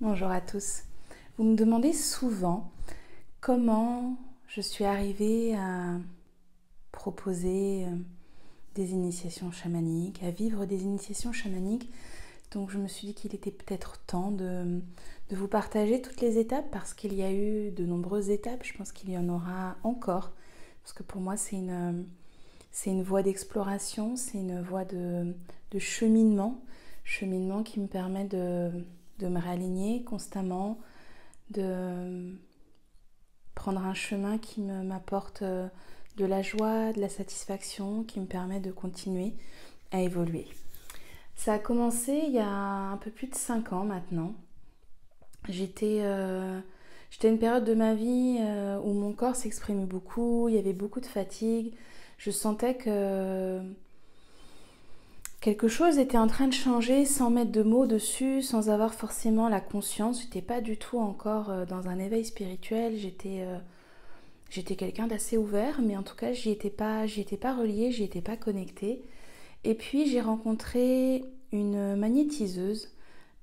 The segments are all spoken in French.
Bonjour à tous. Vous me demandez souvent comment je suis arrivée à proposer des initiations chamaniques, à vivre des initiations chamaniques. Donc je me suis dit qu'il était peut-être temps de vous partager toutes les étapes parce qu'il y a eu de nombreuses étapes. Je pense qu'il y en aura encore parce que pour moi c'est une voie d'exploration, c'est une voie de cheminement qui me permet de me réaligner constamment, de prendre un chemin qui m'apporte de la joie, de la satisfaction, qui me permet de continuer à évoluer. Ça a commencé il y a un peu plus de 5 ans maintenant. J'étais à une période de ma vie où mon corps s'exprimait beaucoup, il y avait beaucoup de fatigue. Je sentais que quelque chose était en train de changer sans mettre de mots dessus, sans avoir forcément la conscience. J'étais pas du tout encore dans un éveil spirituel. J'étais quelqu'un d'assez ouvert, mais en tout cas, j'y étais pas reliée, j'y étais pas connectée. Et puis, j'ai rencontré une magnétiseuse,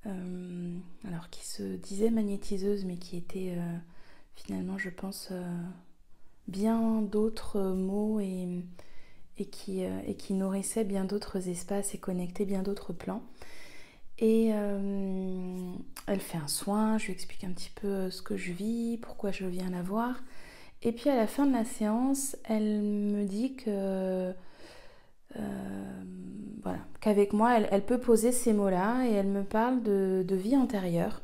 alors qui se disait magnétiseuse, mais qui était finalement, je pense, bien d'autres mots et qui nourrissait bien d'autres espaces et connectait bien d'autres plans. Et elle fait un soin, je lui explique un petit peu ce que je vis, pourquoi je viens la voir. Et puis à la fin de la séance, elle me dit que voilà, qu'avec moi, elle peut poser ces mots-là et elle me parle de vie antérieure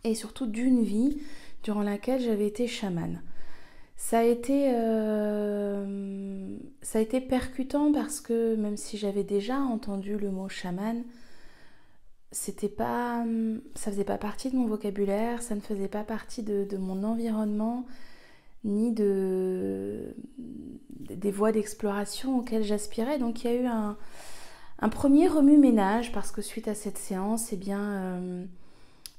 et surtout d'une vie durant laquelle j'avais été chamane. Ça a été percutant parce que même si j'avais déjà entendu le mot chaman, c'était pas, ça faisait pas partie de mon vocabulaire, ça ne faisait pas partie de mon environnement, ni des voies d'exploration auxquelles j'aspirais. Donc il y a eu un premier remue-ménage parce que suite à cette séance, eh bien,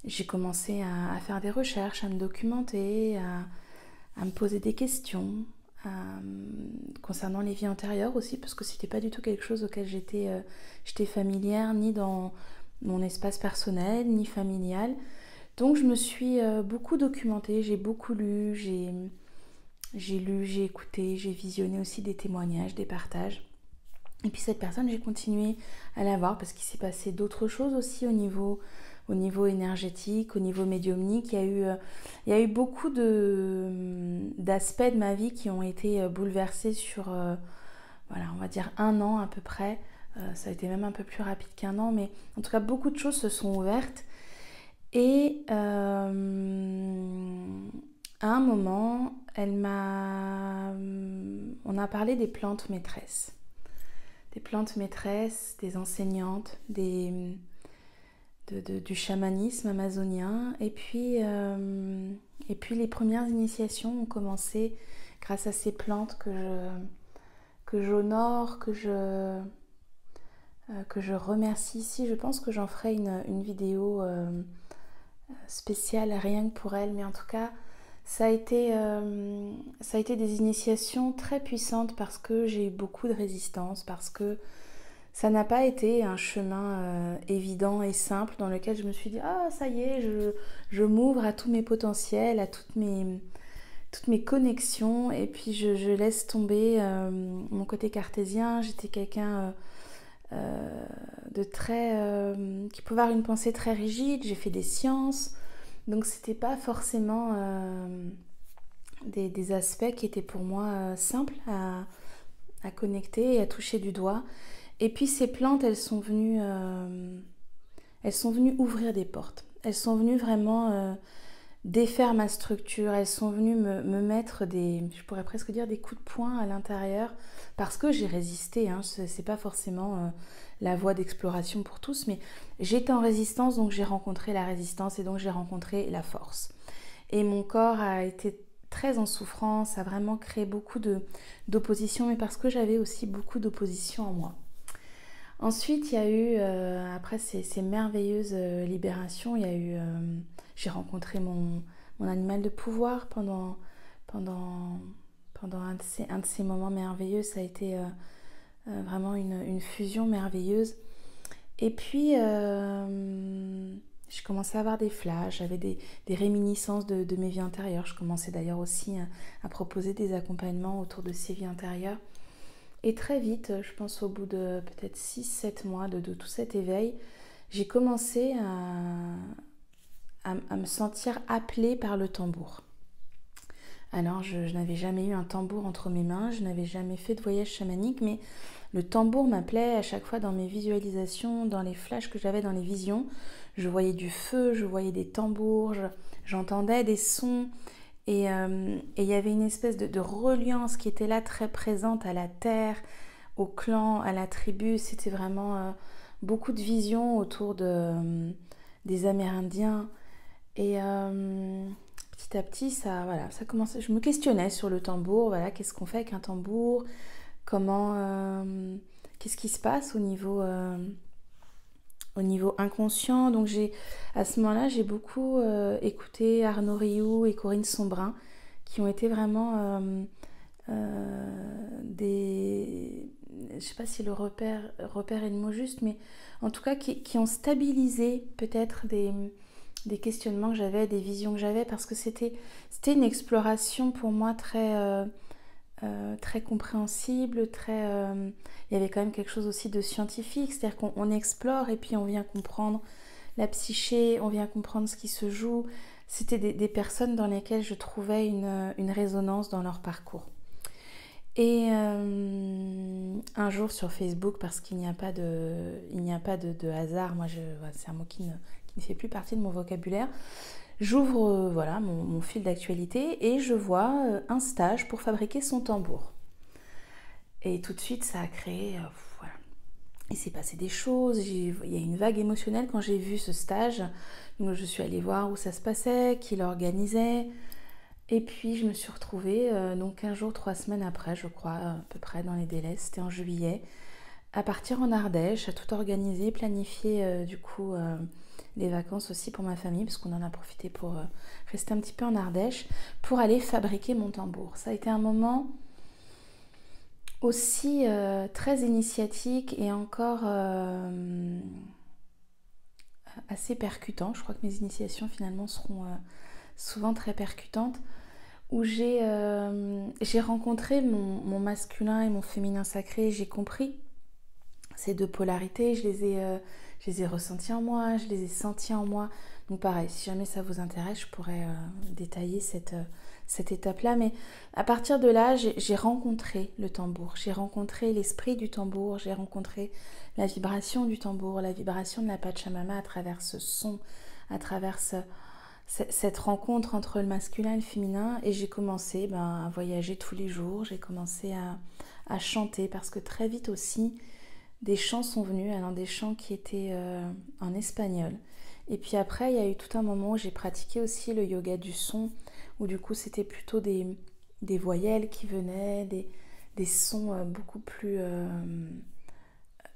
j'ai commencé à faire des recherches, à me documenter, à me poser des questions concernant les vies antérieures aussi, parce que c'était pas du tout quelque chose auquel j'étais familière, ni dans mon espace personnel, ni familial. Donc je me suis beaucoup documentée, j'ai beaucoup lu, j'ai lu, j'ai écouté, j'ai visionné aussi des témoignages, des partages. Et puis cette personne, j'ai continué à la voir parce qu'il s'est passé d'autres choses aussi au niveau énergétique, au niveau médiumnique. Il y a eu beaucoup d'aspects de ma vie qui ont été bouleversés sur, voilà, on va dire 1 an à peu près. Ça a été même un peu plus rapide qu'1 an, mais en tout cas, beaucoup de choses se sont ouvertes. Et à un moment, on a parlé des plantes maîtresses. Des plantes maîtresses, des enseignantes, du chamanisme amazonien. Et puis les premières initiations ont commencé grâce à ces plantes que j'honore, que je remercie ici. Je pense que j'en ferai une vidéo spéciale rien que pour elles, mais en tout cas, ça a été des initiations très puissantes parce que j'ai eu beaucoup de résistance, parce que ça n'a pas été un chemin évident et simple dans lequel je me suis dit ah ça y est, je m'ouvre à tous mes potentiels, à toutes mes connexions et puis je laisse tomber mon côté cartésien. J'étais quelqu'un de très qui pouvait avoir une pensée très rigide. J'ai fait des sciences, donc c'était pas forcément des aspects qui étaient pour moi simples à connecter et à toucher du doigt. Et puis ces plantes, elles sont venues ouvrir des portes. Elles sont venues vraiment défaire ma structure. Elles sont venues me mettre je pourrais presque dire des coups de poing à l'intérieur parce que j'ai résisté. Hein. C'est pas forcément la voie d'exploration pour tous, mais j'étais en résistance, donc j'ai rencontré la résistance et donc j'ai rencontré la force. Et mon corps a été très en souffrance, a vraiment créé beaucoup d'opposition, mais parce que j'avais aussi beaucoup d'opposition en moi. Ensuite, il y a eu, après ces merveilleuses libérations, j'ai rencontré mon animal de pouvoir pendant, pendant un de ces moments merveilleux. Ça a été vraiment une fusion merveilleuse. Et puis, je commençais à avoir des flashs, j'avais des réminiscences de mes vies antérieures. Je commençais d'ailleurs aussi à proposer des accompagnements autour de ces vies antérieures. Et très vite, je pense au bout de peut-être 6-7 mois de tout cet éveil, j'ai commencé à me sentir appelée par le tambour. Alors, je n'avais jamais eu un tambour entre mes mains, je n'avais jamais fait de voyage chamanique, mais le tambour m'appelait à chaque fois dans mes visualisations, dans les flashs que j'avais dans les visions. Je voyais du feu, je voyais des tambours, j'entendais des sons. Et il y avait une espèce de reliance qui était là, très présente à la terre, au clan, à la tribu. C'était vraiment beaucoup de visions autour des Amérindiens. Et petit à petit, ça commençait. Je me questionnais sur le tambour. Voilà, qu'est-ce qu'on fait avec un tambour? Comment, qu'est-ce qui se passe au niveau inconscient? Donc à ce moment-là, j'ai beaucoup écouté Arnaud Rioux et Corinne Sombrin, qui ont été vraiment je ne sais pas si le repère est le mot juste, mais en tout cas qui ont stabilisé peut-être des questionnements que j'avais, des visions que j'avais, parce que c'était une exploration pour moi très compréhensible, il y avait quand même quelque chose aussi de scientifique, c'est-à-dire qu'on explore et puis on vient comprendre la psyché, on vient comprendre ce qui se joue. C'était des personnes dans lesquelles je trouvais une résonance dans leur parcours. Et un jour sur Facebook, parce qu'il n'y a pas de hasard, moi c'est un mot qui ne fait plus partie de mon vocabulaire, j'ouvre mon fil d'actualité et je vois un stage pour fabriquer son tambour. Et tout de suite, ça a créé... voilà. Il s'est passé des choses, il y a une vague émotionnelle quand j'ai vu ce stage. Donc je suis allée voir où ça se passait, qui l'organisait. Et puis je me suis retrouvée, donc 15 jours, 3 semaines après, je crois, à peu près dans les délais, c'était en juillet, à partir en Ardèche, à tout organiser, planifier les vacances aussi pour ma famille, parce qu'on en a profité pour rester un petit peu en Ardèche, pour aller fabriquer mon tambour. Ça a été un moment aussi très initiatique et encore assez percutant. Je crois que mes initiations finalement seront souvent très percutantes, où j'ai rencontré mon masculin et mon féminin sacré. J'ai compris ces deux polarités, je les ai ressenties en moi, je les ai senties en moi. Donc pareil, si jamais ça vous intéresse, je pourrais détailler cette étape-là. Mais à partir de là, j'ai rencontré le tambour, j'ai rencontré l'esprit du tambour, j'ai rencontré la vibration du tambour, la vibration de la Pachamama à travers ce son, à travers cette rencontre entre le masculin et le féminin. Et j'ai commencé à voyager tous les jours, j'ai commencé à chanter, parce que très vite aussi, des chants sont venus, alors des chants qui étaient en espagnol. Et puis après, il y a eu tout un moment où j'ai pratiqué aussi le yoga du son, où du coup c'était plutôt des voyelles qui venaient, des sons beaucoup plus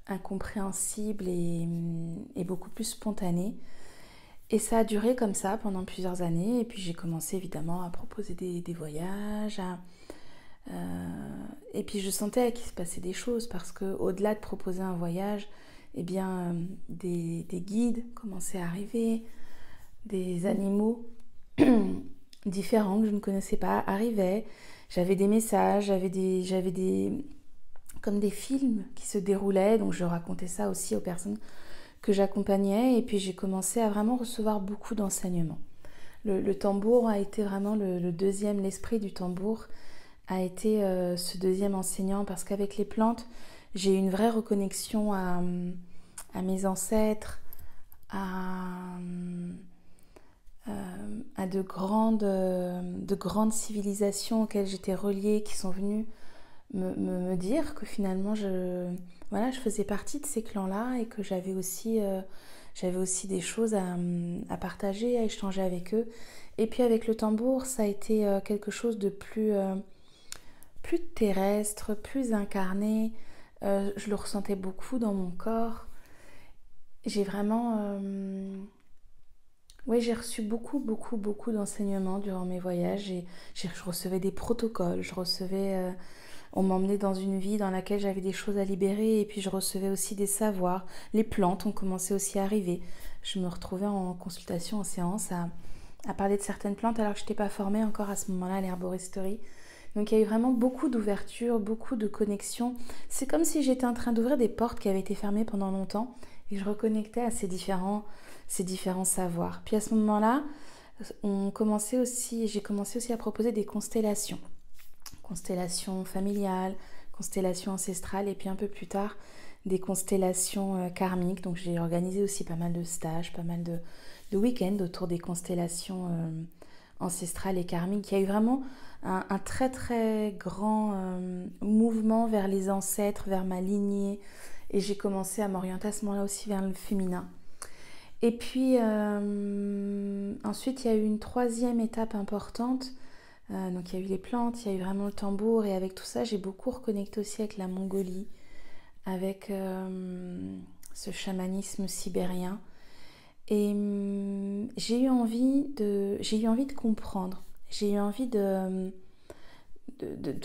incompréhensibles et beaucoup plus spontanés. Et ça a duré comme ça pendant plusieurs années. Et puis j'ai commencé évidemment à proposer des voyages, et puis je sentais qu'il se passait des choses, parce qu'au-delà de proposer un voyage, eh bien, des guides commençaient à arriver, des animaux différents que je ne connaissais pas arrivaient. J'avais des messages, j'avais comme des films qui se déroulaient, donc je racontais ça aussi aux personnes que j'accompagnais. Et puis j'ai commencé à vraiment recevoir beaucoup d'enseignements. Le tambour a été vraiment le deuxième, l'esprit du tambour a été ce deuxième enseignant, parce qu'avec les plantes, j'ai eu une vraie reconnexion à mes ancêtres, à de grandes civilisations auxquelles j'étais reliée, qui sont venues me dire que finalement je faisais partie de ces clans-là, et que j'avais aussi des choses à partager, à échanger avec eux. Et puis avec le tambour, ça a été quelque chose de plus terrestre, plus incarné. Je le ressentais beaucoup dans mon corps. J'ai vraiment... j'ai reçu beaucoup d'enseignements durant mes voyages. Je recevais des protocoles, je recevais On m'emmenait dans une vie dans laquelle j'avais des choses à libérer et puis je recevais aussi des savoirs. Les plantes ont commencé aussi à arriver. Je me retrouvais en consultation, en séance, à parler de certaines plantes alors que je n'étais pas formée encore à ce moment-là à l'herboristerie. Donc il y a eu vraiment beaucoup d'ouverture, beaucoup de connexions. C'est comme si j'étais en train d'ouvrir des portes qui avaient été fermées pendant longtemps et je reconnectais à ces différents savoirs. Puis à ce moment-là, j'ai commencé aussi à proposer des constellations. Constellations familiales, constellations ancestrales et puis un peu plus tard des constellations karmiques. Donc j'ai organisé aussi pas mal de stages, pas mal de week-ends autour des constellations ancestrales et karmiques. Il y a eu vraiment un très très grand mouvement vers les ancêtres, vers ma lignée et j'ai commencé à m'orienter à ce moment-là aussi vers le féminin. Et puis ensuite il y a eu une troisième étape importante. Donc il y a eu les plantes, il y a eu vraiment le tambour et avec tout ça j'ai beaucoup reconnecté aussi avec la Mongolie, avec ce chamanisme sibérien et j'ai eu envie de comprendre, j'ai eu envie de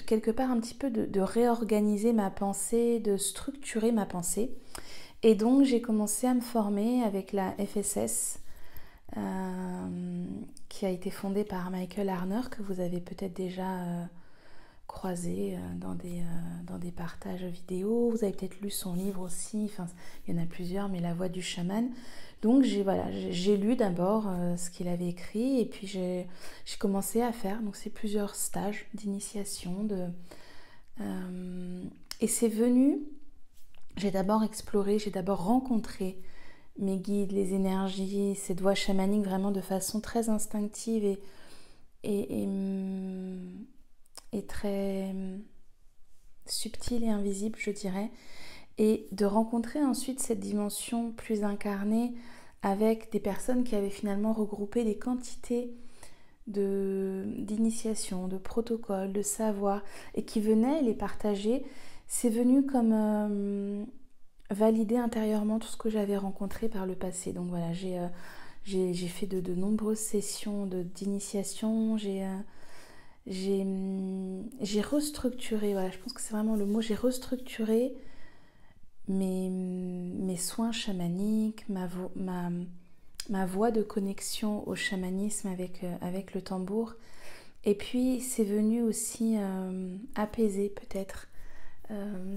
quelque part un petit peu de réorganiser ma pensée, de structurer ma pensée et donc j'ai commencé à me former avec la FSS qui a été fondée par Michael Harner, que vous avez peut-être déjà croisé dans des partages vidéo. Vous avez peut-être lu son livre aussi, enfin, il y en a plusieurs, mais La Voix du chaman. Donc j'ai lu d'abord ce qu'il avait écrit et puis j'ai commencé à faire. Donc c'est plusieurs stages d'initiation. Et c'est venu, j'ai d'abord exploré, j'ai d'abord rencontré mes guides, les énergies, cette voix chamanique vraiment de façon très instinctive et très subtile et invisible, je dirais. Et de rencontrer ensuite cette dimension plus incarnée avec des personnes qui avaient finalement regroupé des quantités d'initiation, de protocoles, de savoirs et qui venaient les partager, c'est venu comme valider intérieurement tout ce que j'avais rencontré par le passé. Donc voilà, j'ai fait de nombreuses sessions d'initiation, j'ai restructuré, voilà, je pense que c'est vraiment le mot, j'ai restructuré mes soins chamaniques, ma voie de connexion au chamanisme avec le tambour. Et puis c'est venu aussi apaiser peut-être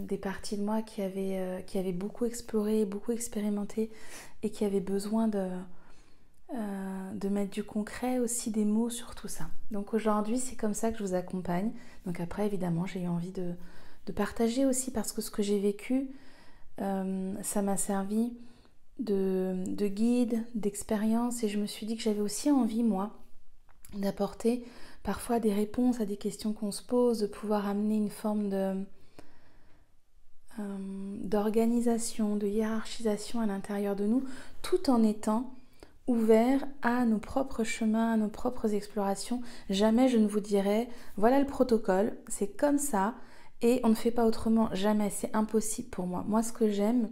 des parties de moi qui avaient beaucoup exploré, beaucoup expérimenté et qui avaient besoin de mettre du concret aussi, des mots sur tout ça. Donc aujourd'hui c'est comme ça que je vous accompagne. Donc après évidemment j'ai eu envie de partager aussi parce que ce que j'ai vécu ça m'a servi de guide, d'expérience et je me suis dit que j'avais aussi envie moi d'apporter parfois des réponses à des questions qu'on se pose, de pouvoir amener une forme d'organisation, de hiérarchisation à l'intérieur de nous, tout en étant ouvert à nos propres chemins, à nos propres explorations. Jamais je ne vous dirai, voilà le protocole, c'est comme ça, et on ne fait pas autrement. Jamais, c'est impossible pour moi. Moi, ce que j'aime,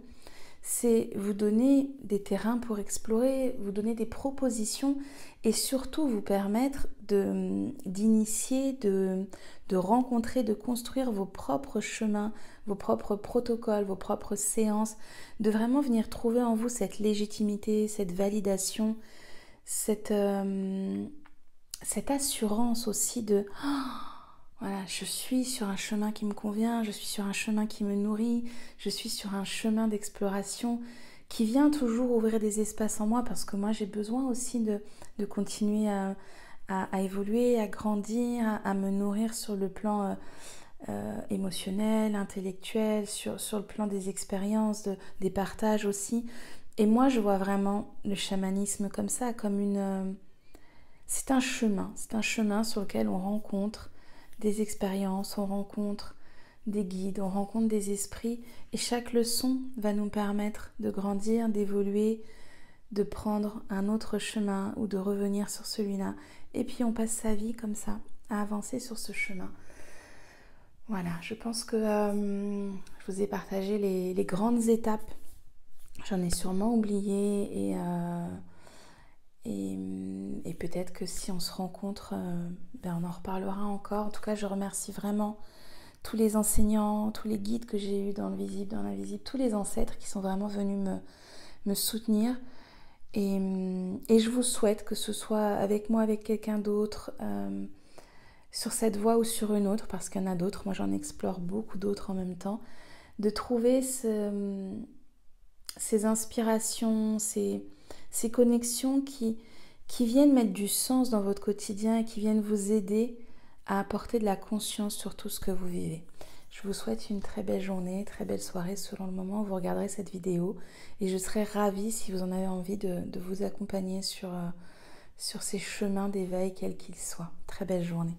c'est vous donner des terrains pour explorer, vous donner des propositions et surtout vous permettre d'initier, de rencontrer, de construire vos propres chemins, vos propres protocoles, vos propres séances, de vraiment venir trouver en vous cette légitimité, cette validation, cette assurance aussi de voilà, je suis sur un chemin qui me convient, je suis sur un chemin qui me nourrit, je suis sur un chemin d'exploration qui vient toujours ouvrir des espaces en moi parce que moi j'ai besoin aussi de continuer à évoluer, à grandir, à me nourrir sur le plan émotionnel, intellectuel, sur le plan des expériences, des partages aussi. Et moi je vois vraiment le chamanisme comme ça, comme c'est un chemin sur lequel on rencontre des expériences, on rencontre des guides, on rencontre des esprits et chaque leçon va nous permettre de grandir, d'évoluer, de prendre un autre chemin ou de revenir sur celui-là. Et puis on passe sa vie comme ça, à avancer sur ce chemin. Voilà, je pense que je vous ai partagé les grandes étapes. J'en ai sûrement oublié et peut-être que si on se rencontre, on en reparlera encore. En tout cas, je remercie vraiment tous les enseignants, tous les guides que j'ai eus dans le visible, dans l'invisible, tous les ancêtres qui sont vraiment venus me soutenir. Et je vous souhaite, que ce soit avec moi, avec quelqu'un d'autre, sur cette voie ou sur une autre, parce qu'il y en a d'autres, moi j'en explore beaucoup d'autres en même temps, de trouver ces inspirations, ces connexions qui viennent mettre du sens dans votre quotidien et qui viennent vous aider à apporter de la conscience sur tout ce que vous vivez. Je vous souhaite une très belle journée, très belle soirée selon le moment où vous regarderez cette vidéo, et je serai ravie, si vous en avez envie, de vous accompagner sur ces chemins d'éveil quels qu'ils soient. Très belle journée.